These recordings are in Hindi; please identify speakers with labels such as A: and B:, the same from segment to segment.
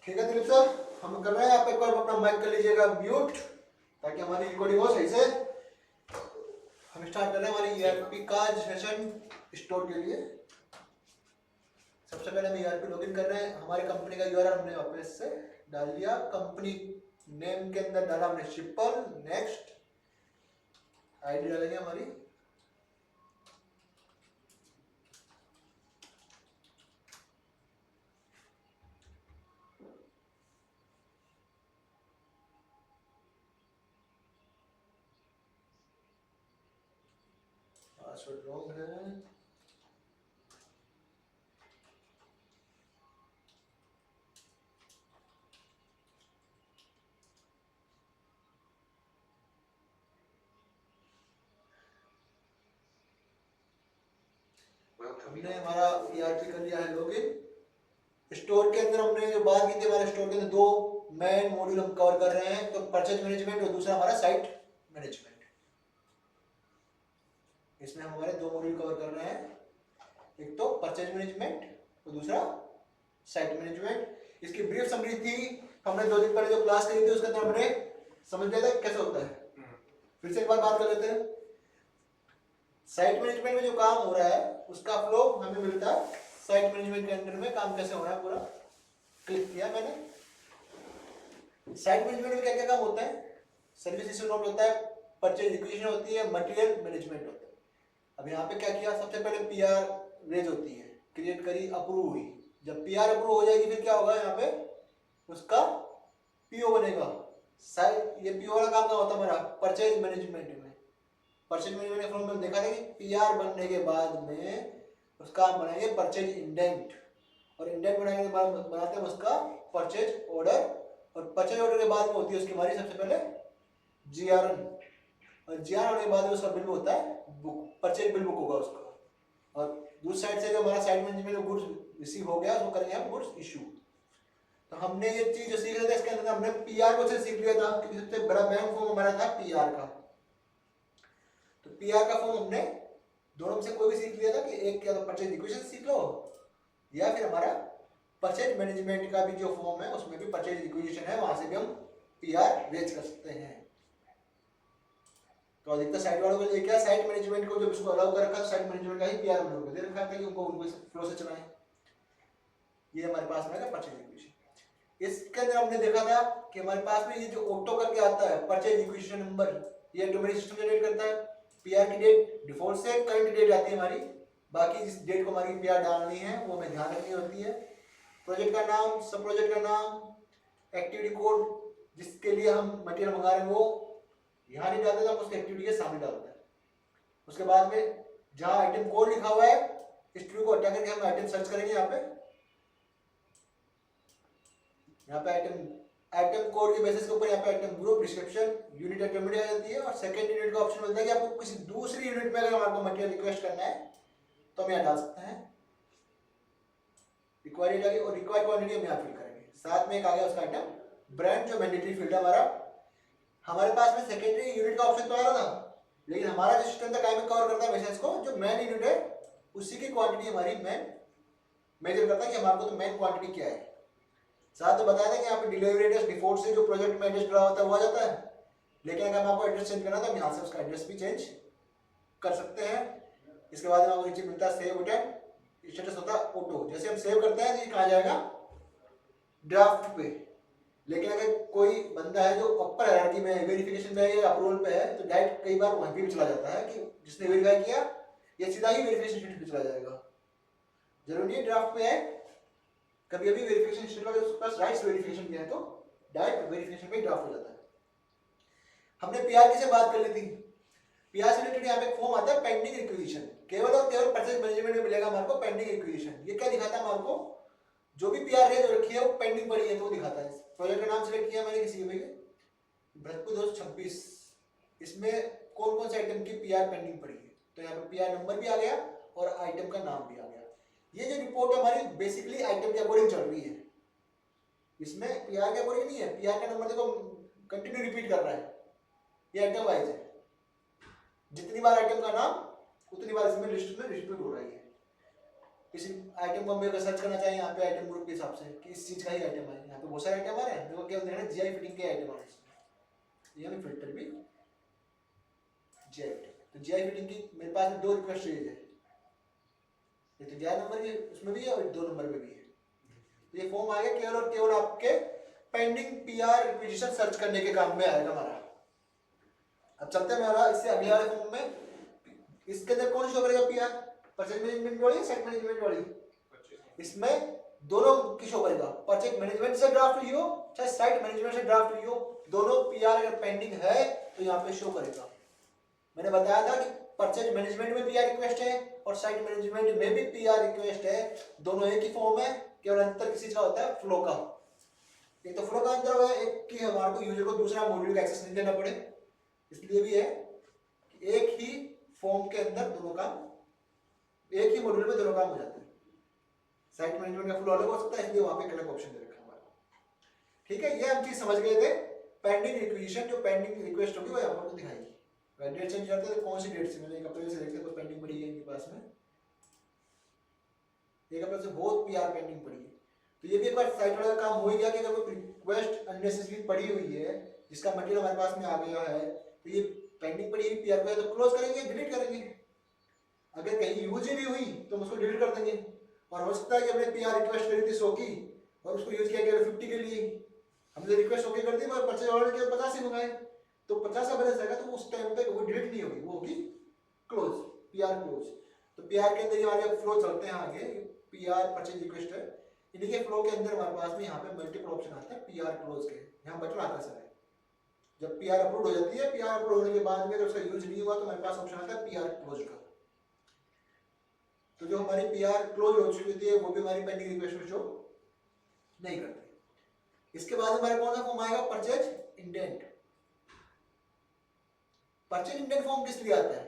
A: ठीक है दिलीप सर, हम कर रहे हैं। आप एक बार अपना माइक कर लीजिएगा म्यूट, ताकि हमारी रिकॉर्डिंग हो सही से। हम स्टार्ट कर रहे हैं हमारी ईआरपी का सेशन स्टोर के लिए। सबसे पहले हम ईआरपी लॉगिन कर रहे हैं। हमारी कंपनी का यूआरएल हमने वापस से डाल दिया। कंपनी नेम के अंदर डाला हमने शिपल। नेक्स्ट आईडी डालेंगे हमारी। पासवर्ड रॉन्ग है। हमने हमारा ईआरपी कर लिया है लॉगिन। स्टोर के अंदर हमने जो बात की थी, हमारे स्टोर के अंदर दो मेन मॉड्यूल हम कवर कर रहे हैं, तो परचेज मैनेजमेंट और दूसरा हमारा साइट मैनेजमेंट। इसमें हम हमारे दो मॉड्यूल कवर कर रहे हैं, एक तो परचेज मैनेजमेंट और दूसरा साइट मैनेजमेंट। इसकी ब्रीफ समरी थी, हमने 2 दिन पहले जो क्लास करी थी उसके अंदर हमने समझ लिया था कैसे होता है। फिर से एक बार बात कर लेते हैं। साइट मैनेजमेंट में जो काम हो रहा है उसका फ्लो हमें मिलता है साइट मैनेजमेंट के अंदर में काम कैसे हो रहा है पूरा क्लिक किया मैंने। साइट मैनेजमेंट में क्या क्या काम होता है? सर्विस इशू नोट होता है, परचेज रिक्वेजिशन होती है, मटेरियल मैनेजमेंट होता है। अब यहाँ पे क्या किया, सबसे पहले पीआर रेज होती है, क्रिएट करी, अप्रूव हुई। जब पीआर अप्रूव हो जाएगी फिर क्या होगा, यहाँ पे उसका पीओ बनेगा। साइट ये पीओ वाला काम क्या होता है हमारा परचेज मैनेजमेंट में। परचेज मैनेजमेंट फॉर्म में देखा था कि पीआर बनने के बाद में उसका हम बनाएंगे परचेज इंडेंट, और इंडेंट बनाने के बाद बनाते हैं उसका परचेज ऑर्डर, और परचेज ऑर्डर के बाद में होती है उसकी हमारी सबसे पहले जीआरएन, और जीआरएन होने के बाद में उसका बिल होता है बुक, परचेज बिल बुक होगा उसका। और दूसरी साइड से जो हमारा साइट मैनेजमेंट में गुड्स रिसीव हो गया उसको करेंगे हम गुड्स इशू। तो हमने ये चीज जो सीख रहे थे इसके अंदर हमने पीआर को से सीख लिया था, क्योंकि सबसे बड़ा बैंक फॉर्म हमारा था पीआर का। तो पीआर का फॉर्म हमने दोनों में से कोई भी सीख लिया था कि एक या तो परचेज इक्वेशन सीख लो, या फिर हमारा परचेज मैनेजमेंट का भी जो फॉर्म है उसमें भी परचेज इक्वेशन है, वहां से भी हम पीआर रेज कर सकते हैं। तो अधिकतर साइट वालों के लिए क्या, साइट मैनेजमेंट को जब इसको अलाउ कर रखा है साइट मैनेजमेंट का ही पीआर उनको दे रखा है कि उनको फ्लो से चलाएं। ये हमारे पास में है परचेज इक्वेशन। इसके अंदर हमने देखा था कि हमारे पास में ये जो ऑटो करके आता है परचेज इक्वेशन नंबर, ये ऑटोमेटिक सिस्टम जनरेट करता है। पीआर की डेट डिफॉल्ट से करंट डेट आती है हमारी, बाकी जिस डेट को हमारी पीआर डालनी है वो हमें ध्यान रखनी होती है। प्रोजेक्ट का नाम, सब प्रोजेक्ट का नाम, एक्टिविटी कोड जिसके लिए हम मटेरियल मंगा रहे हैं वो यहाँ नहीं डालते, हम उसके एक्टिविटी के सामने डालते हैं। उसके बाद में जहाँ आइटम कोड लिखा हुआ है इस ट्रू को हटा करके हम आइटम सर्च करेंगे। यहाँ पे आइटम कोड के बेसिस के ऊपर यहाँ पे item group, description, unit intermediate आ जाती है, और सेकंड यूनिट का ऑप्शन मिलता है कि आपको किसी दूसरी यूनिट में अगर हमारे को मटेरियल रिक्वेस्ट करना है तो हम यहाँ डाल सकते हैं रिक्वायर्ड डाली, और रिक्वायर्ड क्वांटिटी हम यहाँ फिल करेंगे। साथ में एक आ गया उसका आइटम ब्रांड, जो मैंडेटरी फील्ड है हमारा। हमारे पास में सेकेंडरी यूनिट का ऑप्शन तो आ रहा था, लेकिन हमारा जो सिस्टम का टाइम कवर करता है वैसे इसको जो मेन यूनिट है उसी की क्वांटिटी हमारी मेजर करता है कि हमारे को तो मेन क्वांटिटी क्या है। साथ में बताया था कि यहाँ पे डिलीवरी एड्रेस डिफॉल्ट से जो प्रोजेक्ट में एड्रेस डाला होता है वो आ जाता है, लेकिन अगर हम आपको एड्रेस चेंज करना है तो हम यहाँ से उसका एड्रेस भी चेंज कर सकते हैं। इसके बाद में आपको नीचे मिलता है सेव बटन, स्टेटस होता है ऑटो। जैसे हम सेव करते हैं तो ये कहाँ जाएगा, ड्राफ्ट पे। लेकिन अगर कोई बंदा है जो अपर हायरार्की में वेरिफिकेशन पे या अप्रूवल पे है तो डायरेक्ट कई बार वहीं पे भी चला जाता है कि जिसने वेरीफाई किया ये सीधा ही वेरिफिकेशन शीट पे चला जाएगा। जरूरी नहीं ड्राफ्ट पे है, कभी कभी वेरिफिकेशन शीट वाले उसके पास राइट्स वेरिफिकेशन किया है तो डायरेक्ट वेरिफिकेशन पे ड्राफ्ट हो जाता है। हमने पीआर की से बात कर ली थी। पीआर से रिलेटेड यहाँ पे एक फॉर्म आता है पेंडिंग रिक्वेजिशन, केवल और केवल परचेज मैनेजमेंट में मिलेगा हमारे को पेंडिंग रिक्वेजिशन। ये क्या दिखाता है हमारे को, जो भी पीआर रेज हो रखी है वो पेंडिंग पड़ी है तो वो दिखाता है। प्रोजेक्ट का नाम सिलेक्ट किया मैंने किसी भी बृहस्पति 226, इसमें कौन कौन से आइटम की पीआर पेंडिंग पड़ी है, तो यहाँ पे पीआर नंबर भी आ गया और आइटम का नाम भी आ गया। ये जो रिपोर्ट हमारी बेसिकली आइटम के अकॉर्डिंग चल रही है, इसमें पीआर के अकॉर्डिंग नहीं है। पीआर का नंबर देखो कंटिन्यू रिपीट कर रहा है, ये आइटम वाइज है। जितनी बार आइटम का नाम उतनी बार इसमें लिस्ट में रिपीट हो रही है। किसी आइटम को हम अगर सर्च करना चाहिए यहाँ पे आइटम ग्रुप के हिसाब से कि इस चीज का ही आइटम है, यहाँ पे बहुत सारे आइटम आ रहे हैं, देखो केवल देखना जीआई फिटिंग के आइटम आ रहे हैं, ये भी फिल्टर भी जीआई फिटिंग। तो जीआई फिटिंग की मेरे पास में 2 रिक्वेस्ट रेज है, एक तो जीआई नंबर की उसमें भी है और 2 नंबर में भी है। तो ये फॉर्म आ गया केवल और केवल आपके पेंडिंग पीआर रिक्विजिशन सर्च करने के काम में आएगा हमारा। अब चलते हैं हमारा इससे अगले वाले फॉर्म में, इसके अंदर कौन शो करेगा पीआर, परचेज मैनेजमेंट वाली, साइट मैनेजमेंट वाली, इसमें दोनों की शो करेगा, परचेज मैनेजमेंट से ड्राफ्ट लियो चाहे साइट मैनेजमेंट से ड्राफ्ट लियो, दोनों पीआर अगर पेंडिंग है तो यहाँ पे शो करेगा। मैंने बताया था कि परचेज मैनेजमेंट में पीआर रिक्वेस्ट है और साइट मैनेजमेंट में भी पीआर रिक्वेस्ट है, दोनों एक ही फॉर्म है, केवल अंतर किसी का होता है फ्लो का। एक तो फ्लो का अंतर होगा, एक कि हमारे को यूजर को दूसरा मॉड्यूल का एक्सेस नहीं देना पड़े, इसलिए भी है कि एक ही फॉर्म के अंदर दोनों काम, एक ही मॉड्यूल में दोनों काम हो जाते हैं। साइट मैनेजमेंट का फ्लो अलग हो सकता है, इसलिए वहां पे एक अलग ऑप्शन दे रखा है हमारा। ठीक है, ये हम चीज समझ गए थे। पेंडिंग रिक्वेजिशन जो पेंडिंग रिक्वेस्ट होगी वो यहाँ पर दिखाएगी, डेट चेंज करते हैं तो कौन सी डेट से, मैंने 1 अप्रैल से देखते हैं कोई पेंडिंग पड़ी है इनके पास में, 1 अप्रैल से बहुत पीआर पेंडिंग पड़ी है। तो ये भी एक बार साइट वाला काम हो ही गया कि अगर कोई रिक्वेस्ट अननेसेसरी पड़ी हुई है जिसका मटेरियल हमारे पास में आ गया है, तो ये पेंडिंग पड़ी हुई पीआर पे तो क्लोज करेंगे, डिलीट करेंगे। अगर कहीं यूज ही नहीं हुई तो हम उसको डिलीट कर देंगे। और हो सकता है कि हमने पीआर रिक्वेस्ट करी थी 100 की और उसको यूज किया केवल 50 के लिए, हमने रिक्वेस्ट ओके कर दी और परचेज ऑर्डर के 50 ही मंगाए, तो 50 का बैलेंस आएगा तो उस टाइम तक वो डिलीट नहीं होगी, वो होगी क्लोज, पीआर क्लोज। तो पीआर के अंदर ये हमारे फ्लो चलते हैं आगे, पीआर परचेज रिक्वेस्ट है, इन्हीं के फ्लो के अंदर हमारे पास में यहाँ पे मल्टीपल ऑप्शन आता है पीआर क्लोज के, यहाँ बटन आता है सर। जब पीआर अपलोड हो जाती है, पीआर अपलोड होने के बाद में अगर उसका यूज नहीं हुआ तो हमारे पास ऑप्शन आता है पीआर क्लोज का। तो जो हमारी पीआर क्लोज हो चुकी होती है वो भी हमारी पेंडिंग रिक्वेस्ट में शो नहीं करती। इसके बाद हमारे कौन सा फॉर्म आएगा, purchase indent. Purchase indent form किस लिए आता है,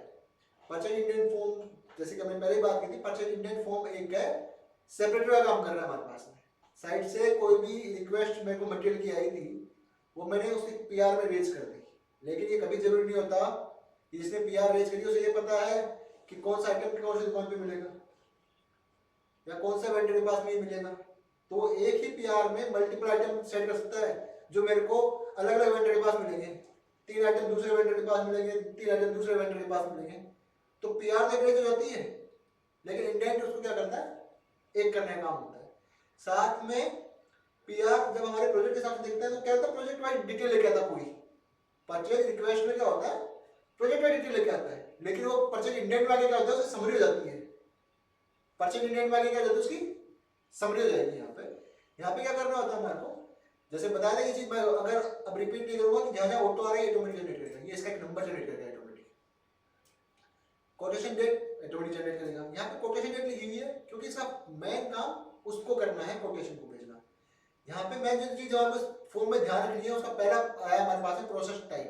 A: परचेज इंडेंट फॉर्म जैसे कि हमने पहले ही बात की थी, परचेज इंडेंट फॉर्म एक है सेपरेटर का काम कर रहा है हमारे पास में। साइट से कोई भी रिक्वेस्ट मेरे को मटेरियल की आई थी वो मैंने उसकी पीआर में रेज कर दी, लेकिन ये कभी जरूरी नहीं होता कि जिसने पीआर रेज करी उसे ये पता है कि कौन सा आइटम कौन सी दुकान पे मिलेगा या कौन सा वेंडर के पास में मिलेगा। तो एक ही पीआर में मल्टीपल आइटम सेट कर सकता है जो मेरे को अलग अलग वेंडर के पास मिलेंगे, 3 आइटम दूसरे वेंडर के पास मिलेंगे, 3 आइटम दूसरे वेंडर के पास मिलेंगे। तो पीआर तो रेज हो जाती है, लेकिन इंडेंट उसको क्या करता है, एक करने का काम होता है। साथ में पीआर जब हमारे प्रोजेक्ट के साथ देखते हैं तो क्या होता है, प्रोजेक्ट वाइज डिटेल लेके आता है पूरी। परचेज रिक्वेस्ट में क्या होता है, प्रोजेक्ट वाइज डिटेल लेके आता है, लेकिन वो परचेज इंडेंट में आगे क्या होता है, उसकी समरी हो जाती है। परचेज इंडेंट में आगे क्या हो जाता है, उसकी समरी हो जाएगी। यहाँ पे क्या करना होता है हमारे को, जैसे बताया था ये चीज मैं अगर अब रिपीट नहीं करूंगा कि जहां जहां ऑटो आ रहा है ऑटोमेटिक जनरेट करेगा, ये इसका एक नंबर जनरेट करेगा automatic. Quotation date automatic generate करेगा, यहाँ पे कोटेशन डेट लिखी हुई है क्योंकि इसका मेन काम उसको करना है, कोटेशन को भेजना। यहाँ पे मैं जो चीज आपको फॉर्म में ध्यान रखनी है उसका पहला आया हमारे पास है प्रोसेस टाइप।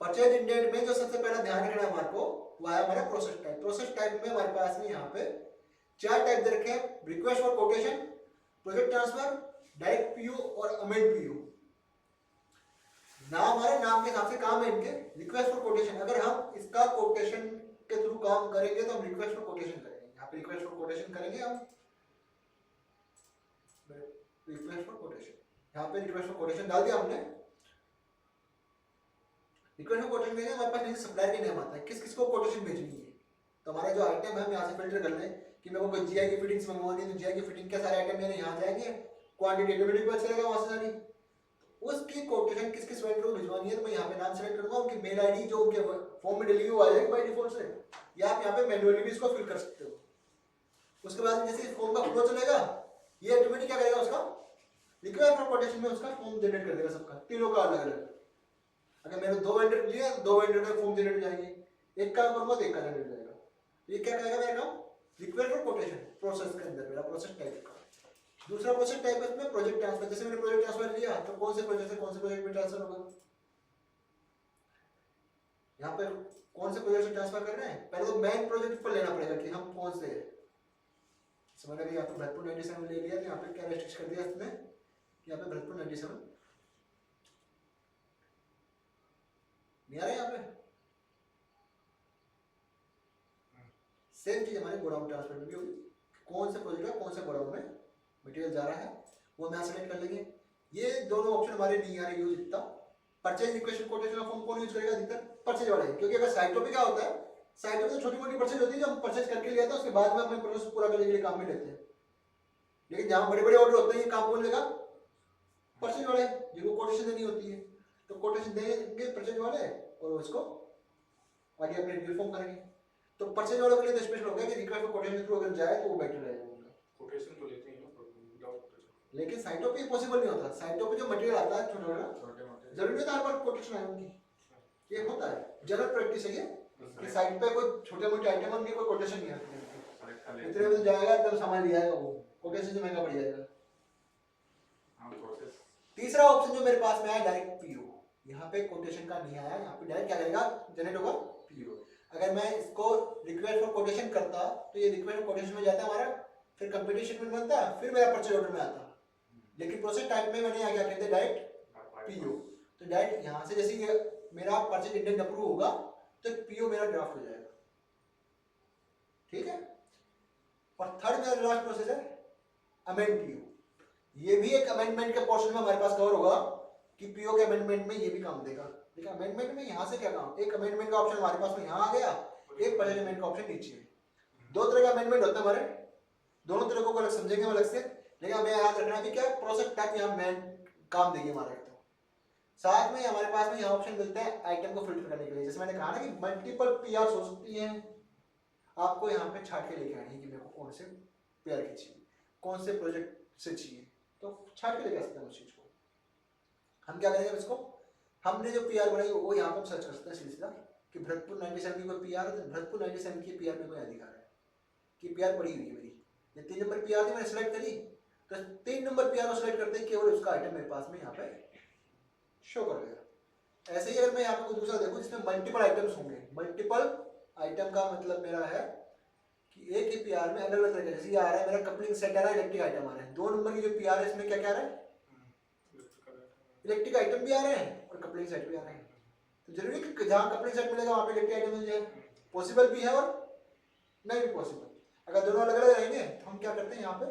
A: परचेज इंडेंट में जो सबसे पहला ध्यान रखना है हमारे को वो आया हमारा प्रोसेस टाइप। प्रोसेस टाइप में हमारे पास में यहाँ पे 4 टाइप दे रखे हैं, request for quotation, project transfer, direct PO और अमेंड पीओ। नाम हमारे नाम के हिसाब से काम है इनके। रिक्वेस्ट फॉर कोटेशन, अगर हम इसका कोटेशन के थ्रू काम करेंगे तो हम रिक्वेस्ट फॉर कोटेशन करेंगे, यहाँ पे रिक्वेस्ट फॉर कोटेशन करेंगे हम, रिक्वेस्ट फॉर कोटेशन, यहाँ पे रिक्वेस्ट फॉर कोटेशन डाल दिया हमने। रिक्वेस्ट फॉर कोटेशन भेजेंगे, हमारे पास नीचे सप्लायर का नाम आता है, किस किस को कोटेशन भेजनी है। तो हमारा जो आइटम है हम यहाँ से फिल्टर कर लें कि मेरे को कोई जीआई की फिटिंग्स मंगवानी है तो जीआई की फिटिंग के सारे आइटम मेरे यहाँ जाएंगे, क्वांटिटी ऑटोमेटिक पता चलेगा वहां से सारी। उसकी कोटेशन किस किस वेंडर को भिजवानी है तो मैं यहाँ पे नाम सेलेक्ट करूंगा, उनकी मेल आईडी जो उनके फॉर्म में डिलीवर हो जाएगी बाय डिफॉल्ट से, या आप यहाँ पे मैन्युअली भी इसको फिल कर सकते हो। उसके बाद जैसे फॉर्म का फ्लो चलेगा ये ऑटोमेटिक क्या करेगा, उसका रिक्वेस्ट फॉर कोटेशन में उसका फॉर्म जनरेट कर देगा सबका, तीनों का अलग अलग। अगर मैंने 2 वेंडर लिए 2 वेंडर का फॉर्म जनरेट हो जाएंगे, एक का करूंगा तो एक का जनरेट हो जाएगा। ये क्या करेगा मेरा काम, रिक्वेस्ट फॉर कोटेशन प्रोसेस के अंदर मेरा प्रोसेस टाइप का। दूसरा प्रोसेस टाइप है इसमें प्रोजेक्ट ट्रांसफर, जैसे मैंने प्रोजेक्ट ट्रांसफर लिया तो कौन से प्रोजेक्ट से कौन से प्रोजेक्ट में ट्रांसफर होगा, यहाँ पे कौन से प्रोजेक्ट से ट्रांसफर कर रहे हैं, पहले तो मेन प्रोजेक्ट पर लेना पड़ेगा कि हम कौन से, समझ रहे, यहाँ पे भरतपुर 97 ले लिया तो यहाँ पे क्या रेस्ट्रिक्ट कर दिया इसने, यहाँ पे भरतपुर 97 नहीं आ रहा है, यहाँ पे सेम चीज़ हमारे गोडाउन ट्रांसफर में भी होगी। कौन से प्रोजेक्ट का कौन से गोडाउन में मटेरियल जा रहा है वो हम यहाँ सेलेक्ट कर लेंगे। ये दोनों ऑप्शन हमारे नहीं आ रहे यूज इतना। परचेज रिक्वेस्ट कोटेशन का फॉर्म कौन यूज करेगा? अधिकतर परचेज वाले, क्योंकि अगर साइटों पे क्या होता है, साइटों पे तो छोटी मोटी परचेज होती है जो हम परचेज करके ले आते हैं, उसके बाद में अपने प्रोसेस पूरा करने के लिए काम में लेते हैं। लेकिन जहाँ बड़े बड़े ऑर्डर होते हैं ये काम कौन लेगा? परचेज वाले, जिनको कोटेशन देनी होती है। तो कोटेशन देंगे परचेज वाले और उसको आगे अपने रिफॉर्म करेंगे। तो परचेज वालों के लिए तो स्पेशल हो गया कि रिक्वेस्ट कोटेशन के थ्रू अगर जाए तो वो बेटर रहेगा उनका।
B: कोटेशन तो लेते हैं ना विदाउट,
A: लेकिन साइटों पे पॉसिबल नहीं होता। साइटों पे जो मटेरियल आता है छोटा छोटा, जरूरी होता है हर बार कोटेशन आए उनकी, ये होता है जनरल प्रैक्टिस है ये कि साइट पे कोई छोटे मोटे आइटम उनकी कोई कोटेशन नहीं आती है। इतने में तो जाएगा तब सामान लिया जाएगा, वो कोटेशन से महंगा पड़ जाएगा। तीसरा ऑप्शन जो मेरे पास में आया डायरेक्ट पीओ। यहाँ पे कोटेशन का नहीं आया, यहाँ पे डायरेक्ट क्या करेगा? जनरेट होगा पीओ। अगर मैं इसको रिक्वेस्ट फॉर कोटेशन करता तो ये रिक्वेस्ट फॉर कोटेशन में जाता हमारा, फिर कंपटीशन में बनता, फिर मेरा परचेज ऑर्डर में आता। लेकिन प्रोसेस टाइप में मैंने क्या कहते हैं डायरेक्ट पीओ। तो डायरेक्ट यहाँ से जैसे ये मेरा परचेज इंडेंट अप्रूव होगा तो पीओ मेरा ड्राफ्ट हो जाएगा, ठीक है। और थर्ड मेरा लास्ट प्रोसेस है अमेंड पीओ। ये भी एक अमेंडमेंट के पोर्शन में हमारे पास कवर होगा कि पीओ के अमेंडमेंट में ये भी काम देगा। लेकिन अमेंडमेंट में यहाँ से क्या काम? एक अमेंडमेंट का ऑप्शन हमारे पास में यहाँ आ गया, एक परचेज अमेंडमेंट का ऑप्शन नीचे है। दो तरह का अमेंडमेंट होता है हमारे, दोनों तरीकों को अलग समझेंगे हम अलग से। लेकिन हमें याद रखना है कि क्या प्रोसेस टाइप यहाँ मेन काम देगी हमारा। एक तो साथ में हमारे पास में यहाँ ऑप्शन मिलते हैं आइटम को फिल्टर करने के लिए। जैसे मैंने कहा ना कि मल्टीपल पीआर हो सकती है, आपको यहाँ पे छाट के लेके आनी है कि मेरे को कौन से पीआर की चाहिए, कौन से प्रोजेक्ट से चाहिए, तो छाट के लेके आ सकते हैं उस चीज को। हम क्या करेंगे इसको, हमने जो पीआर बनाई वो यहाँ पर सर्च कर सकते हैं सिलसिला कि भरतपुर 97 की कोई पीआर है, तो भरतपुर 97 की पीआर में कोई अधिकार है कि पीआर पड़ी हुई है मेरी। ये 3 नंबर पीआर थी, मैंने सेलेक्ट करी, तो 3 नंबर पीआर को सेलेक्ट करते ही केवल उसका आइटम मेरे पास में यहाँ पे शो कर देगा। ऐसे ही अगर मैं यहाँ पे कोई दूसरा देखूँ जिसमें मल्टीपल आइटम्स होंगे, मल्टीपल आइटम का मतलब मेरा है कि एक ही पीआर में अलग अलग तरह के, जैसे ये आ रहा है मेरा कपलिंग सेट आ रहा है, इलेक्ट्रिक आइटम आ रहे हैं। 2 नंबर की जो पीआर है इसमें क्या क्या आ रहा है? इलेक्ट्रिक आइटम भी आ रहे हैं और कपलिंग सेट भी आ रहे हैं। तो जरूरी कि जहाँ कपलिंग सेट मिलेगा वहाँ पे इलेक्ट्रिक आइटम मिल जाए। पॉसिबल भी है और नहीं भी पॉसिबल। अगर दोनों अलग अलग रहेंगे तो हम क्या करते हैं, यहाँ पे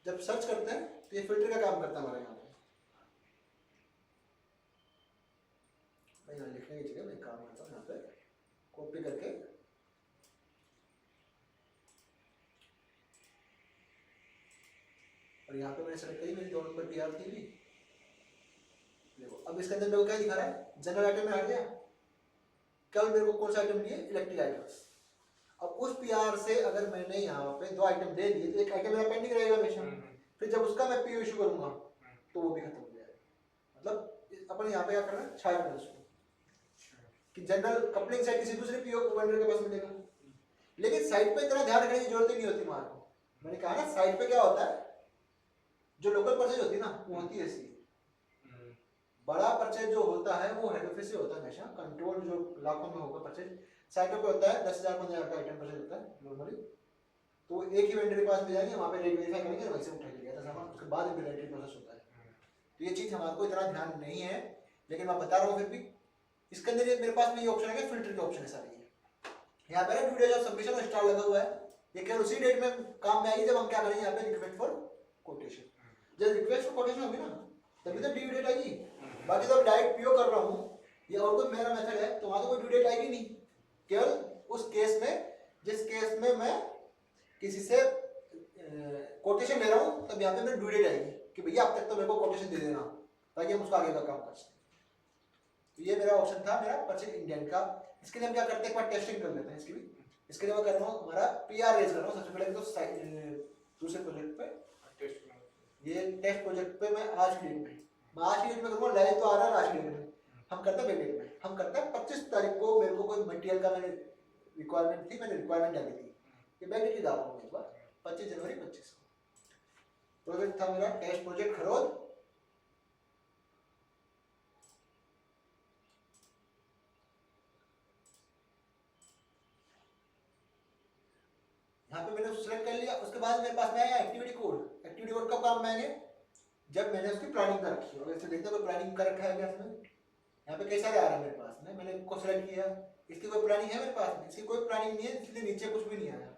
A: जब सर्च करते हैं तो ये फिल्टर का काम करता है हमारे यहाँ पे। मैं यहाँ लिखने की जगह मैं काम करता हूँ, यहाँ पे कॉपी करके और यहाँ पे मैंने सेलेक्ट करी, मेरी 2 नंबर पीआर थी भी। देखो अब इसके अंदर मेरे को क्या दिखा रहा है? जनरल आइटम में आ गया। कल मेरे को कौन सा आइटम दिए? Electric items. अब उस पीआर से अगर मैंने यहाँ पे 2 आइटम दे दिए तो एक आइटम मेरा पेंडिंग रहेगा हमेशा। फिर जब उसका मैं पीओ इशू करूंगा तो वो भी खत्म हो जाएगा। मतलब अपन यहाँ पे क्या करना है, छाट देना उसको कि जनरल कपलिंग साइड किसी दूसरे पीओ वेंडर के पास मिलेगा। लेकिन साइट पे इतना ध्यान रखने की जरूरत ही नहीं होती मार्क को। मैंने कहा ना साइट पे क्या होता है, जो लोकल परचेज होती है ना वो होती है ऐसी। बड़ा परचेज जो होता है वो हेड ऑफिस से होता है हमेशा, कंट्रोल जो लाखों में होगा परचेज। साइटों पे होता है 10,000 15,000 का आइटम परचेज होता है नॉर्मली। तो एक ही वेंडर के पास में जाएंगे, वहाँ पे रेट वेरीफाई करेंगे, वहीं से उठा के लिया था सामान, उसके बाद इम्प्लीमेंटेड प्रोसेस होता है। तो ये चीज़ हमारे को इतना ध्यान नहीं है, लेकिन मैं बता रहा हूँ फिर भी। इसके अंदर मेरे पास में ये ऑप्शन है, फिल्टर के ऑप्शन है सारी। यहाँ पे ड्यू डेट ऑफ सबमिशन और स्टार लगा हुआ है, ये केवल उसी डेट में काम में आएगी जब हम क्या करेंगे यहाँ पे रिक्वेस्ट फॉर कोटेशन। जब रिक्वेस्ट फॉर कोटेशन होगी ना तभी तो ड्यू डेट आएगी। बाकी तो डायरेक्ट पीओ कर रहा हूँ या और कोई मेरा मेथड है तो वहाँ तो कोई ड्यू डेट आएगी नहीं। केवल उस केस में जिस केस में मैं किसी से कोटेशन ले रहा हूँ तब यहाँ पे मेरी ड्यू डेट आएगी कि भैया अब तक तो मेरे को कोटेशन दे देना, ताकि हम उसका आगे का काम कर सकें। तो ये मेरा ऑप्शन था मेरा परचेज इंडेंट का। इसके लिए हम क्या करते हैं, एक बार टेस्टिंग कर लेते हैं इसकी भी। इसके लिए मैं कर रहा हूँ हमारा पीआर रेज कर रहा हूँ। सबसे पहले तो दूसरे प्रोजेक्ट पे ये टेस्ट प्रोजेक्ट पे मैं आज की डेट में करूँगा। लाइव तो आ रहा है आज की डेट में, हम करते हैं बैक डेट में। हम करते हैं 25 तारीख को मेरे को कोई मटेरियल का मैंने रिक्वायरमेंट थी, मैंने रिक्वायरमेंट डाली थी, ये बैक डेट ही डाल रहा हूँ एक बार 25 जनवरी 25 को। प्रोजेक्ट था मेरा टेस्ट प्रोजेक्ट खरोद। यहाँ पे मैंने सेलेक्ट कर लिया। उसके बाद मेरे पास में आया एक्टिविटी कोड। एक्टिविटी कोड कब काम में आएंगे, जब मैंने उसकी प्लानिंग कर रखी है। और इससे देखते हैं कोई प्लानिंग कर रखा है क्या इसमें। यहाँ पे कई सारे आ रहे हैं मेरे पास में, मैंने इनको सेलेक्ट किया। इसकी कोई प्लानिंग है मेरे पास में? इसकी कोई प्लानिंग नहीं है, इसलिए नीचे कुछ भी नहीं आया।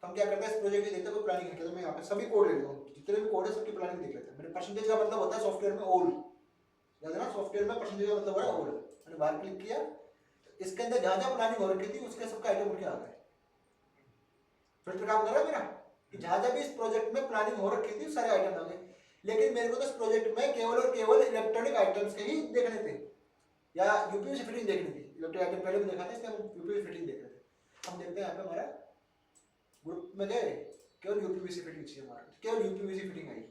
A: तो हम क्या करते हैं, इस प्रोजेक्ट की देखते हैं कोई प्लानिंग है क्या, तो मैं यहाँ पे सभी कोड ले लेता हूँ, जितने भी कोड है सबकी प्लानिंग देख लेते हैं। मेरे परसेंटेज का मतलब होता है सॉफ्टवेयर में ऑल, याद है ना, सॉफ्टवेयर में परसेंटेज का मतलब है ऑल। मैंने बाहर क्लिक किया तो इसके अंदर जहाँ जहाँ प्लानिंग हो रखी थी उसके सबका आइटम उठ के आ गए। फिल्टर काम कर रहा है मेरा कि जहाँ जहाँ भी इस प्रोजेक्ट में प्लानिंग हो रखी थी सारे आइटम आ गए। लेकिन मेरे को तो इस प्रोजेक्ट में केवल और केवल इलेक्ट्रॉनिक आइटम्स के ही देखने थे या यूपीएससी फिटिंग देखनी थी। इलेक्ट्रॉनिक आइटम पहले भी देखा था, इसलिए हम यूपीएससी फिटिंग देख रहे थे। हम देखते हैं यहाँ पे हमारा ग्रुप में गए, केवल यूपीवीसी फिटिंग चाहिए हमारा, केवल यूपीवीसी फिटिंग आई,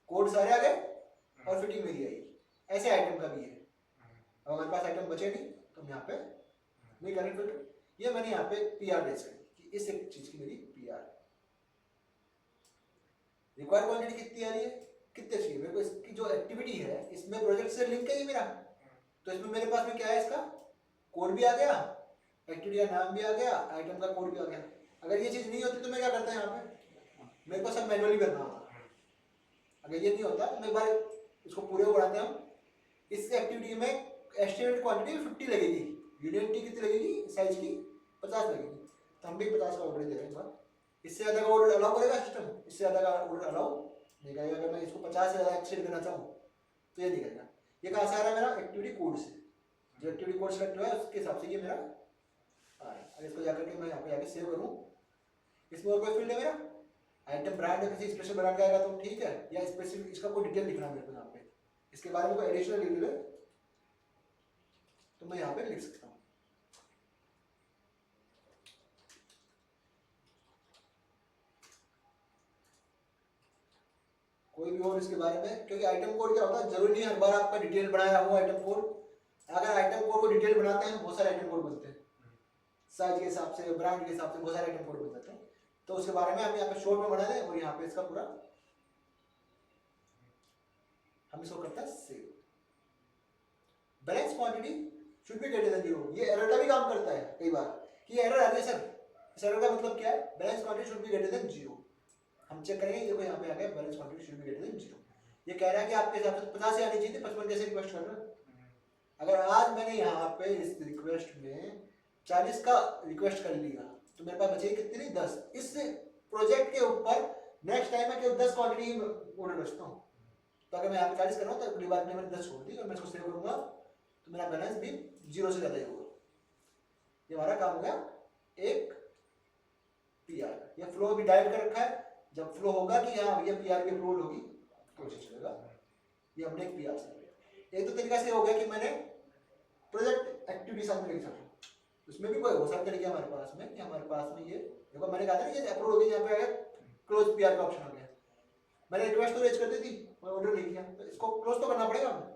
A: कोड सारे आ गए और फिटिंग मेरी आई। ऐसे आइटम का भी है। अब हमारे पास आइटम बचे नहीं तो हम यहाँ पे नहीं करेंगे फिल्टर। ये मैंने यहाँ पे पीआर रेज करी कि इस एक चीज की मेरी पीआर रिक्वायर्ड क्वांटिटी कितनी आ रही है, कितने चाहिए मेरे को, इसकी जो एक्टिविटी है इसमें प्रोजेक्ट से लिंक है ये मेरा, तो इसमें मेरे पास में क्या है, इसका कोड भी आ गया, एक्टिविटी का नाम भी आ गया, आइटम का कोड भी आ गया। अगर ये चीज नहीं होती तो मैं क्या करता यहाँ पे, मेरे को सब मैनुअली करना होगा। अगर ये नहीं होता तो मैं एक बार इसको पूरे को बढ़ाते हैं हम। इस एक्टिविटी में एस्टिमेट क्वांटिटी 50 लगेगी, यूनिटी कितनी लगेगी साइज की 50 लगेगी, तो हम भी 50 का ऑर्डर दे रहे हैं इस बार। इससे ज़्यादा का ऑर्डर अलाउ करेगा सिस्टम, इससे ज़्यादा का ऑर्डर अलाउ नहीं करेगा। अगर मैं इसको 50 से ज़्यादा एक्सटेंड करना चाहूँ तो ये नहीं करेगा। ये कहाँ से आ रहा है मेरा, एक्टिविटी कोड से, जो एक्टिविटी कोड सेलेक्ट हुआ है उसके हिसाब से ये मेरा आ रहा है। अगर इसको जाकर के मैं यहाँ पे आके सेव करूँ, इसमें और कोई फील्ड है मेरा, आइटम ब्रांड किसी स्पेशल ब्रांड का आएगा तो ठीक है, या स्पेसिफिक इसका कोई डिटेल लिखना है मेरे को यहाँ पे, इसके बारे में कोई एडिशनल डिटेल है तो मैं यहाँ पे लिख सकता हूँ। कोई भी और इसके बारे में, क्योंकि आइटम कोड क्या होता है, जरूरी नहीं हर बार आपका डिटेल बनाया हुआ आइटम कोड। अगर आइटम कोड को डिटेल बनाते हैं बहुत सारे आइटम कोड बनते हैं, साइज के हिसाब से, ब्रांड के हिसाब से बहुत सारे आइटम कोड बन जाते हैं। तो उसके बारे में हम यहाँ पे शॉर्ट में बना दें और यहाँ पे इसका पूरा हम इसको करते हैं save. Balance quantity should be greater then 0। ये एरर का भी काम करता है कई बार कि एरर आ रही है सर, इस एरर का मतलब क्या है, balance quantity should be greater then 0। हम चेक करेंगे, देखो यहाँ पे आ गया balance quantity should be greater then 0। ये कह रहा है कि आपके हिसाब से 50 से आनी चाहिए थी, 55 कैसे रिक्वेस्ट कर रहे हैं। अगर आज मैंने यहाँ पे इस रिक्वेस्ट में 40 का रिक्वेस्ट कर लिया तो मेरे पास बचेगी कितनी, 10। इस प्रोजेक्ट के ऊपर नेक्स्ट टाइम में केवल 10 क्वांटिटी ऑर्डर रखता हूँ। तो अगर मैं यहाँ पे 40 कर रहा हूँ तो अगली बार मैंने 10 छोड़ दी और मैं इसको सेव करूंगा तो मेरा बैलेंस भी 0 से ज़्यादा ही होगा। ये हमारा काम हो गया एक पीआर। ये फ्लो भी डाइट कर रखा है, जब फ्लो होगा कि हाँ ये पीआर की अप्रूवल होगी तो उसे चलेगा। ये हमने एक पीआर से एक तो तरीका से हो गया कि मैंने प्रोजेक्ट एक्टिविटी साथ में लिख सकता हूँ। उसमें भी कोई बहुत सारे तरीके हमारे पास में, कि हमारे पास में ये देखो मैंने कहा था ना ये अप्रूवल हो गई, यहाँ पे आया क्लोज पीआर का ऑप्शन आ गया। मैंने रिक्वेस्ट तो रेज कर दी थी, मैं ऑर्डर नहीं किया तो इसको क्लोज तो करना पड़ेगा हमें।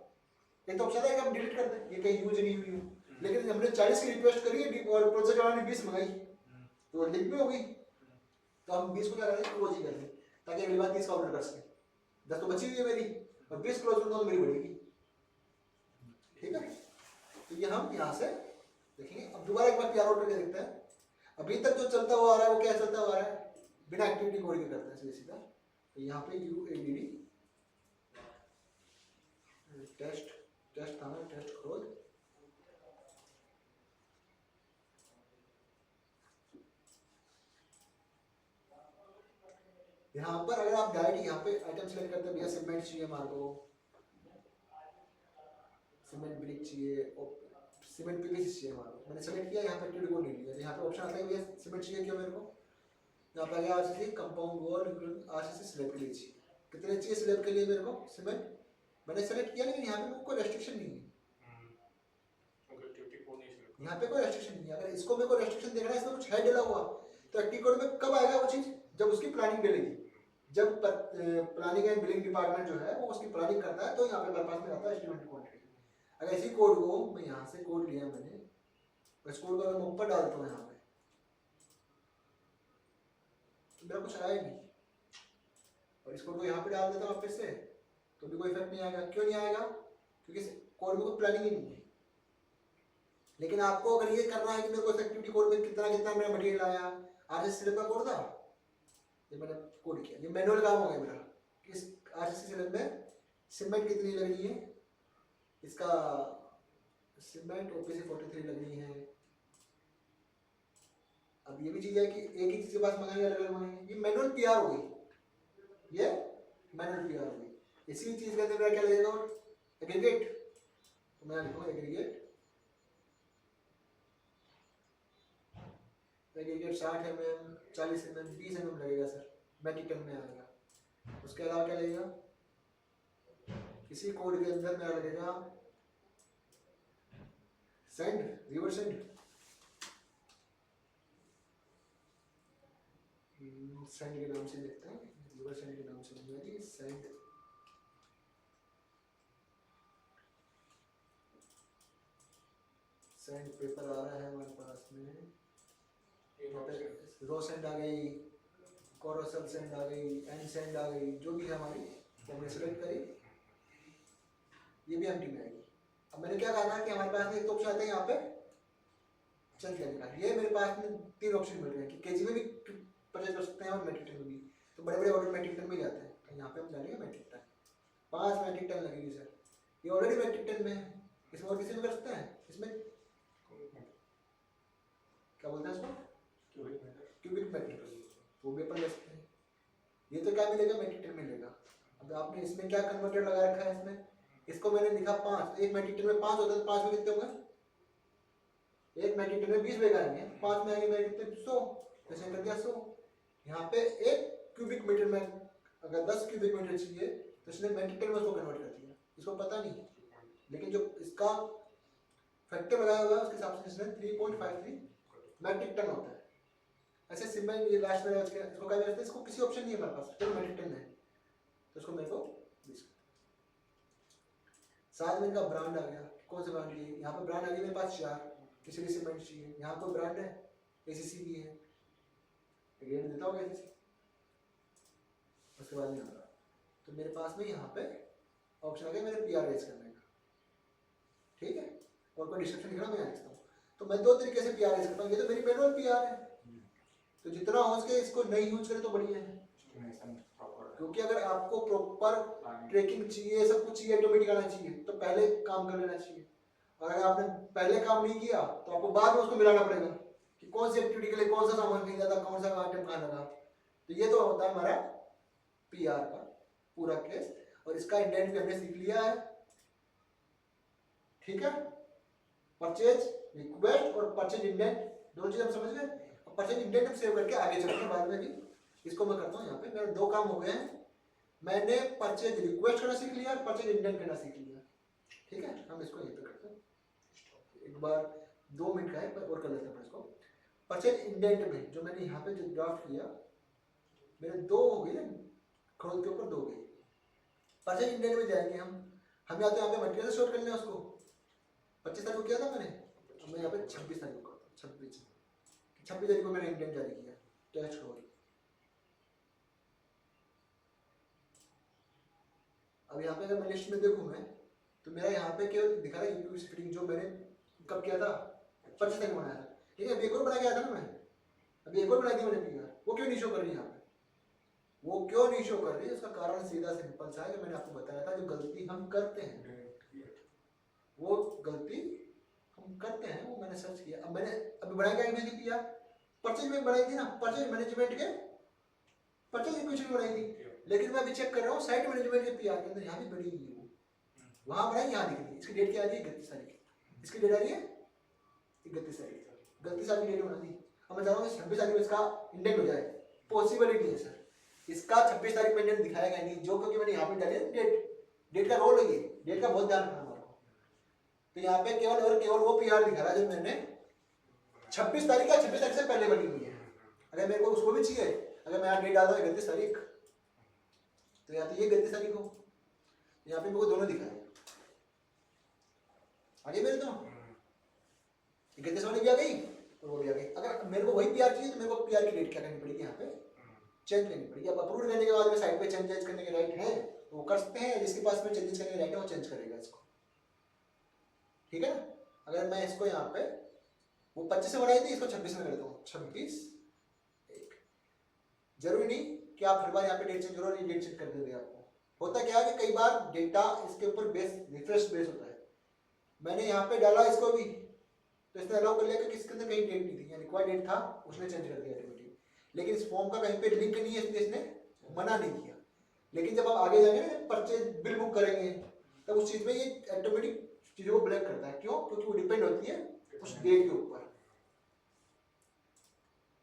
A: एक तो ऑप्शन है कि हम डिलीट कर दें, ये कहीं यूज नहीं हुई हो, लेकिन हमने 40 की रिक्वेस्ट करी और प्रोजेक्ट वाले ने 20 मंगाई तो लिंक भी हो गई, तो हम 20 को क्या करें, क्लोज ही कर दें ताकि अगली बार 30 का ऑर्डर कर सकें। 10 तो बची हुई है मेरी और 20 क्लोज कर दो तो मेरी बढ़ेगी। ठीक है, तो ये हम यहाँ से देखेंगे। अब दोबारा एक बार पीआर आउट करके देखते हैं। अभी तक जो चलता हुआ आ रहा है वो क्या चलता हुआ आ रहा है, बिना एक्टिविटी कोड के करते हैं सीधा सीधा। तो यहाँ पे UADD टेस्ट था ना, टेस्ट क्लोज। यहाँ पर अगर आप डायरेक्ट यहाँ पे आइटम सेलेक्ट करते हैं, भैया सीमेंट चाहिए हमारे को, सीमेंट ब्रिक चाहिए और सीमेंट पीवीसी चाहिए हमारे को, मैंने सेलेक्ट किया, यहाँ पे एक्टिविटी कोड नहीं लिया। यहाँ पे ऑप्शन आता है भैया सीमेंट चाहिए क्यों मेरे को, यहाँ पे आ गया RCC compound wall RCC slab के लिए चाहिए। कितने चाहिए स्लैब के लिए मेरे को सीमेंट, मैंने सेलेक्ट किया लेकिन यहाँ पे मेरे को कोई रेस्ट्रिक्शन नहीं है। यहाँ पे कोई रेस्ट्रिक्शन नहीं है। अगर इसको मेरे को रेस्ट्रिक्शन देखना है, इसमें कुछ है डला हुआ तो एक्टिव कोड में कब आएगा वो चीज, जब उसकी प्लानिंग डलेगी। जब प्लानिंग एंड बिलिंग डिपार्टमेंट जो है वो उसकी प्लानिंग करता है तो यहाँ पे मेरे पास में आता है एस्टिमेटेड क्वांटिटी। अगर इसी कोड को मैं यहाँ से कोड लिया मैंने, इस कोड को अगर मैं ऊपर डालता हूँ यहाँ पे तो मेरा कुछ आया नहीं, और इस कोड को यहाँ पे डाल देता हूँ वापस से तो भी कोई इफेक्ट नहीं आएगा। क्यों नहीं आएगा, क्योंकि कोड में कोई प्लानिंग ही नहीं है। लेकिन आपको अगर ये करना है कि मेरे को एक्टिविटी कोड में कितना कितना मेरा मटेरियल आया, आरसीसी स्लैब का कोड था, ये मैंने कोड किया, ये मैनुअल काम हो गया मेरा। इस आरसीसी स्लैब में सीमेंट कितनी लगनी है, इसका सीमेंट OPC 43 लगनी है, अब ये भी चीज़ है कि एक ही चीज़ के पास मंगाएंगे, अलग अलग मंगाएंगे। ये मैनुअल पीआर हो गई, ये मैनुअल पीआर हो गई। इसी चीज़ के अंदर मेरा क्या लगेगा, और एग्रीगेट, तो मैं लिखूंगा aggregate, aggregate 60 mm, 40 mm, 20 mm लगेगा सर, मैट्रिक टन में आएगा। उसके अलावा क्या लगेगा, इसी कोड के अंदर मेरा लगेगा सेंड, रिवर्स सेंड, सेंड के नाम से लिखते हैं, रिवर्स सेंड के नाम से लिखूंगा जी, सेंड सेंड पेपर आ रहा है हमारे पास में, रो सेंड आ गई, कोरोसल सेंड आ गई, एन सेंड आ गई, जो भी है हमारी, तो हमने सेलेक्ट करी, ये भी एम्प्टी में आएगी। अब मैंने क्या कहा कि हमारे पास में एक तो ऑप्शन आता है यहाँ पे चेंज करने का, ये मेरे पास में 3 ऑप्शन मिल रहे हैं कि केजी में भी परचेज कर सकते हैं और मैट्रिक टन में भी, तो बड़े बड़े ऑर्डर मैट्रिक टन में जाते हैं, तो यहाँ पे हम डालेंगे मैट्रिक टन, 5 मैट्रिक टन लगेगी सर, ये ऑलरेडी मैट्रिक टन में है, इसमें और किसी में कर सकते हैं, इसमें क्या बोलते हैं इसको, क्यूबिक मीटर, वो भी अपन ले सकते हैं। ये तो क्या मिलेगा, मैट्रिक टन मिलेगा। अब आपने इसमें क्या कन्वर्टर लगा रखा है, इसमें इसको मैंने लिखा 5, एक मैट्रिक टन में 5 होता है, तो 5 में कितने होंगे, एक मैट्रिक टन में 20 बैग आएंगे, 5 में आएंगे मेरे कितने, 100, जैसे कर दिया 100। यहाँ पे एक क्यूबिक मीटर में अगर 10 क्यूबिक मीटर चाहिए तो इसने मैट्रिक टन में उसको कन्वर्ट कर दिया, इसको पता नहीं, लेकिन जो इसका फैक्टर लगाया हुआ है उसके हिसाब से इसने 3.53 मैट्रिक टन होता है। ऐसे सिंपल ये लास्ट में इसको क्या करते हैं, इसको किसी ऑप्शन नहीं है हमारे पास, तो मैट्रिक टन है, तो इसको मेरे को 20 साथ में इनका ब्रांड आ गया, कौन सा ब्रांड चाहिए, यहाँ पे ब्रांड आ गया मेरे पास 4, किसी सीमेंट चाहिए, यहाँ पर ब्रांड है एसीसी भी है, रेट देता होगा एसीसी, उसके बाद नहीं आ रहा, तो मेरे पास में यहाँ पे ऑप्शन आ गया मेरे पीआर रेज करने का, ठीक है, और कोई डिस्क्रिप्शन लिखना मैं यहाँ लिखता हूँ। तो मैं 2 तरीके से पीआर रेज करता हूँ, ये तो मेरी मैनुअल पीआर है, तो जितना हो सके इसको नहीं यूज करें तो बढ़िया है, क्योंकि अगर आपको प्रॉपर ट्रैकिंग चाहिए, सब कुछ चाहिए, ऑटोमेटिक आना चाहिए, तो पहले काम कर लेना चाहिए, और अगर आपने पहले काम नहीं किया तो आपको बाद में उसको मिलाना पड़ेगा कि कौन सी एक्टिविटी के लिए कौन सा सामान खरीदा था, कौन सा आइटम कहाँ लगा। तो ये तो होता है हमारा पीआर का पूरा केस, और इसका इंडेंट भी हमने सीख लिया है, ठीक है, परचेज रिक्वेस्ट और परचेज इंडेंट दोनों चीज हम समझ गए, और परचेज इंडेंट हम सेव करके आगे चलते हैं बाद में भी, इसको मैं करता हूँ। यहाँ पे मेरे 2 काम हो गए हैं, मैंने परचेज रिक्वेस्ट करना सीख लिया, परचेज इंडेंट करना सीख लिया, ठीक है, हम इसको यहीं पे करते हैं, एक बार 2 मिनट का है और कर लेते हैं इसको। परचेज इंडेंट में जो मैंने यहाँ पे जो ड्राफ्ट किया, मेरे 2 हो गए ना, खोल के ऊपर 2 गए। परचेज इंडेंट में जाएंगे हम या तो यहाँ पे मटेरियल शॉर्ट करना है उसको, 25 तारीख को किया था मैंने, अब मैं यहाँ पे 26 तारीख को करता हूँ, 26 तारीख को मैंने इंडेंट जारी किया, टेस्ट खोल। अब यहाँ पे अगर मैं लिस्ट में देखूँ मैं, तो मेरा यहाँ पे केवल दिखा रहा है यूपीवीसी फिटिंग, जो मैंने कब किया था, 25 तारीख को बनाया था, ठीक है, अभी एक और बना के आया था ना मैं, अभी एक और बनाई थी मैंने पीआर, वो क्यों नहीं शो कर रही यहाँ पे, वो क्यों नहीं शो कर रही है, उसका कारण सीधा सिंपल सा है, जो मैंने आपको बताया था, जो गलती हम करते हैं, वो गलती हम करते हैं, वो मैंने सर्च किया। अब मैंने अभी बनाई क्या थी पीआर, परचेज में बनाई थी ना, परचेज मैनेजमेंट के परचेज इक्वेशन बनाई थी, लेकिन मैं अभी चेक कर रहा हूँ साइट मैनेजमेंट के पीआर के अंदर, यहाँ भी बनी हुई है वो, वहाँ बनाई, यहाँ दिख रही है, इसकी डेट क्या आ रही है, 31 तारीख, इसकी डेट आ रही है 31 तारीख, 31 तारीख की डेट बना दी। अब मैं चाह रहा हूँ 26 तारीख में इसका इंडेंट हो जाए, पॉसिबिलिटी है सर, इसका 26 तारीख में इंडेंट दिखाएगा नहीं, जो क्योंकि मैंने यहाँ पे डाली है डेट का रोल है, ये डेट का बहुत ध्यान रखना हमारा। तो यहाँ पे केवल और केवल वो पीआर दिखा रहा है जो मैंने 26 तारीख या 26 तारीख से पहले बनी हुई है। अगर मेरे को उसको भी चाहिए, अगर मैं यहाँ डेट डाल दूँ 31 तारीख, तो या तो ये 31 तारीख को, यहाँ पे मेरे को दोनों दिखाए आगे, मेरे तो 31 वाली भी आ गई और वो भी आ गई। अगर मेरे को वही पीआर चाहिए तो मेरे को पीआर की डेट क्या करनी पड़ेगी, यहाँ पे चेंज करनी पड़ेगी। अब अप्रूव करने के बाद में साइट पे चेंज करने के राइट है तो वो कर सकते हैं, जिसके पास में चेंजेस करने के राइट है वो चेंज करेगा इसको, ठीक है ना। अगर मैं इसको यहाँ पे वो 25 से बनाई थी, इसको 26 में कर देता हूँ, 26 1। जरूरी नहीं कि आप हर बार यहाँ पे डेट चेंज करो, ये डेट चेंज कर देंगे आपको। होता क्या है कि कई बार डेटा इसके ऊपर बेस रिफ्रेश बेस होता है, मैंने यहाँ पे डाला इसको भी तो इसने अलाउ कर लिया कि इसके अंदर कहीं डेट नहीं थी, या रिक्वायर्ड डेट था उसने चेंज कर दिया ऑटोमेटिक, लेकिन इस फॉर्म का कहीं पे लिंक नहीं है इसलिए इसने मना नहीं किया। लेकिन जब आप आगे जाएंगे ना, जब परचेज बिल बुक करेंगे, तब उस चीज में ये ऑटोमेटिक चीजों को ब्लैक करता है। क्यों? क्योंकि वो डिपेंड होती है उस डेट के ऊपर।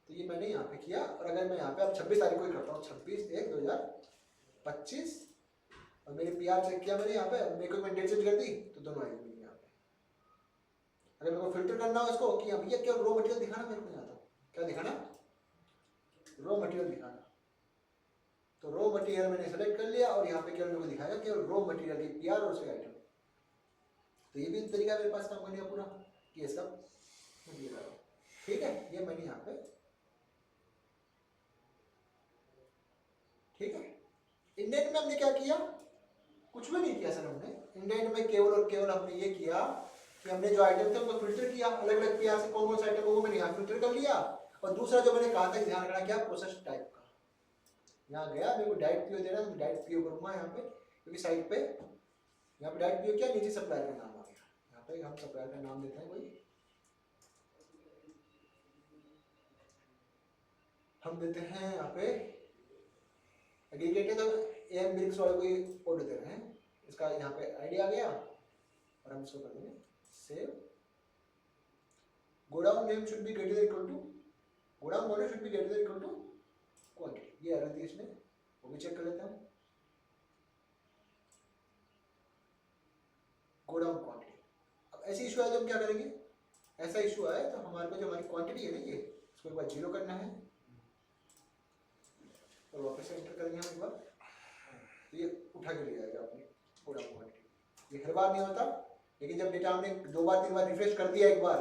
A: तो ये मैंने यहाँ पे किया, और अगर मैं यहाँ पे अब 26 तारीख को ही करता हूँ, 26/1/2025, और मेरे पीआर चेक किया मैंने यहाँ पे, मेरे को मैं डेट चेंज कर दी तो दोनों आएगी मेरी यहाँ पे। अगर मेरे को फिल्टर करना हो इसको कि भैया क्या रॉ मटेरियल दिखाना, मेरे को यहाँ तो क्या दिखाना, रॉ मटेरियल दिखाना, तो रॉ मटेरियल मैंने सेलेक्ट कर लिया, और यहाँ पे केवल मेरे को दिखाएगा केवल रॉ मटेरियल की पीआर और उसके आइटम। तो ये भी तरीका मेरे पास काम करने का पूरा कि ये सब मटेरियल, ठीक है। ये मैंने यहाँ पे, ठीक है। इंडेंट में हमने क्या किया, कुछ भी नहीं किया सर हमने। इंडेंट में केवल और केवल हमने ये किया कि हमने जो आइटम थे उनको फिल्टर किया, अलग अलग पीआर से कौन कौन सा आइटम वो मैंने यहाँ फिल्टर कर लिया। और दूसरा जो मैंने कहा था कि ध्यान रखना क्या, प्रोसेस टाइप का, यहाँ गया मेरे को डायरेक्ट पीओ देना, तो डायरेक्ट पीओ करूंगा यहाँ पे, क्योंकि साइड पे यहाँ पे डायरेक्ट पीओ क्या, नीचे सप्लायर का नाम आ गया। यहाँ पे हम सप्लायर का नाम देते हैं कोई, हम देते हैं यहाँ पे एग्रीगेट है, तो एम ब्रिक्स वाले कोई ऑर्डर दे रहे हैं, इसका यहाँ पे आईडी आ गया, और हम इसको कर देंगे save. Godown name should be greater than equal to, godown model should be greater than equal to quantity, ये एरर थी इसमें, वो भी चेक कर लेते हैं। गोडाउन क्वांटिटी, अब ऐसी इशू है तो हम क्या करेंगे, ऐसा इशू है तो हमारे को जो हमारी क्वांटिटी है ना, ये इसको एक बार 0 करना है, और वापस से एंटर करेंगे हम एक बार, तो ये उठा के ले जाएगा अपनी गोडाउन क्वांटिटी। ये हर बार नहीं होता, लेकिन जब डेटा हमने 2 बार 3 बार रिफ्रेश कर दिया, एक बार,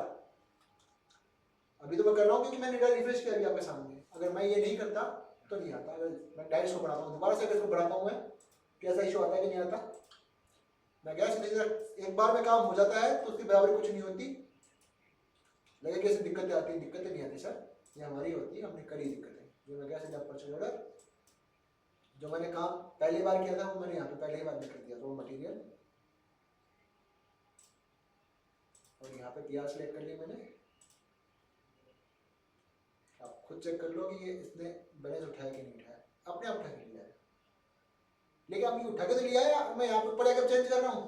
A: अभी तो मैं कर रहा हूँ क्योंकि मैंने डेटा रिफ्रेश किया अभी आपके सामने, अगर मैं ये नहीं करता तो नहीं आता। अगर मैं डायरेक्ट इसको बढ़ाता हूँ, दोबारा से अगर इसको बढ़ाता हूँ मैं, कैसा इशू आता है कि नहीं आता, मैं गया एक बार में काम हो जाता है तो उसकी बराबरी कुछ नहीं होती, लगे कैसे दिक्कतें आती है, दिक्कतें नहीं आती सर, ये हमारी होती है, हमने करी दिक्कतें। जो मैं गया सीधा परचेज ऑर्डर, जो मैंने काम पहली बार किया था वो मैंने यहाँ पे पहली बार में कर दिया, रॉ मटेरियल, और यहाँ पे पीआर सेलेक्ट कर लिया मैंने। आप खुद चेक कर लो कि ये इसने बैलेंस उठाया कि नहीं उठाया, अपने आप उठा के लिया है, लेकिन आप ये उठा के तो लिया है, मैं यहाँ पे ऊपर आकर चेंज कर रहा हूँ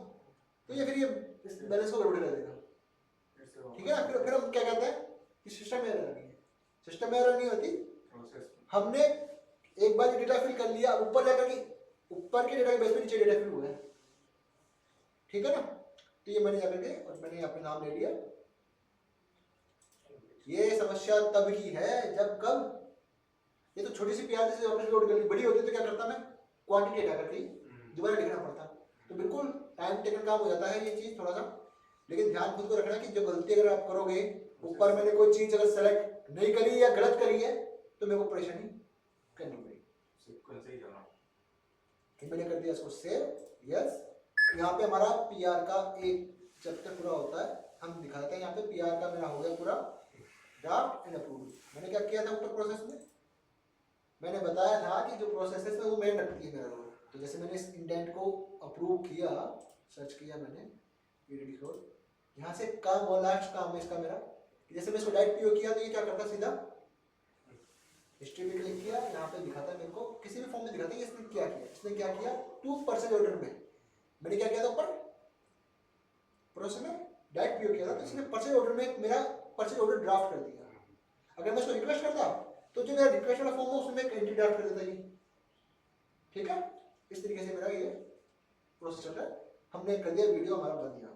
A: तो ये फिर ये इस बैलेंस को गड़बड़ कर देगा, ठीक है ना। फिर हम क्या कहते हैं कि सिस्टम एरर नहीं है, सिस्टम एरर नहीं होती, हमने एक बार डेटा फिल कर लिया, ऊपर जाकर के ऊपर के डेटा के बेस पे नीचे डेटा फिल हुआ है, ठीक है ना। तो ये मैंने जाकर के, और मैंने यहाँ पे नाम ले लिया। ये समस्या तब की है जब कब, ये तो छोटी सी पीआर से वापस लोड कर ली, बड़ी होती तो क्या करता मैं, क्वांटिटी हटा करके दोबारा लिखना पड़ता, तो बिल्कुल टाइम टेकन काम हो जाता है ये चीज थोड़ा सा। लेकिन ध्यान खुद को रखना कि जो गलती अगर आप करोगे, ऊपर मैंने कोई चीज अगर सेलेक्ट नहीं करी या गलत करी है तो मेरे को परेशानी करनी पड़ेगी। मैंने कर दिया इसको सेव, यस। यहाँ पे हमारा पीआर का एक चैप्टर पूरा होता है, हम दिखाते हैं यहाँ पे पीआर का मेरा हो गया पूरा ड्राफ्ट एंड अप्रूवल। मैंने क्या किया था ऊपर प्रोसेस में, मैंने बताया था कि जो प्रोसेस है वो मेन रखती है मेरा रोल। तो जैसे मैंने इस इंडेंट को अप्रूव किया, सर्च किया मैंने ईडीडी कोड, यहाँ से काम और लास्ट काम है इसका मेरा, जैसे मैं इसको डायरेक्ट पीओ किया तो ये क्या करता, सीधा हिस्ट्री में क्लिक किया, यहाँ पे दिखाता है मेरे को, किसी भी फॉर्म में दिखाता है कि इसने क्या किया। इसने क्या किया, 2% ऑर्डर में मैंने क्या किया था, ऊपर प्रोसेस में डायरेक्ट पीओ किया था, तो इसने परचेज ऑर्डर में मेरा परचेज ऑर्डर ड्राफ्ट कर दिया। अगर मैं इसको रिक्वेस्ट करता तो जो मेरा रिक्वेस्ट वाला फॉर्म है उसमें एक एंट्री ड्राफ्ट कर देता ये, ठीक है। इस तरीके से मेरा ये प्रोसेस चल रहा है। हमने कर दिया, वीडियो हमारा बन गया।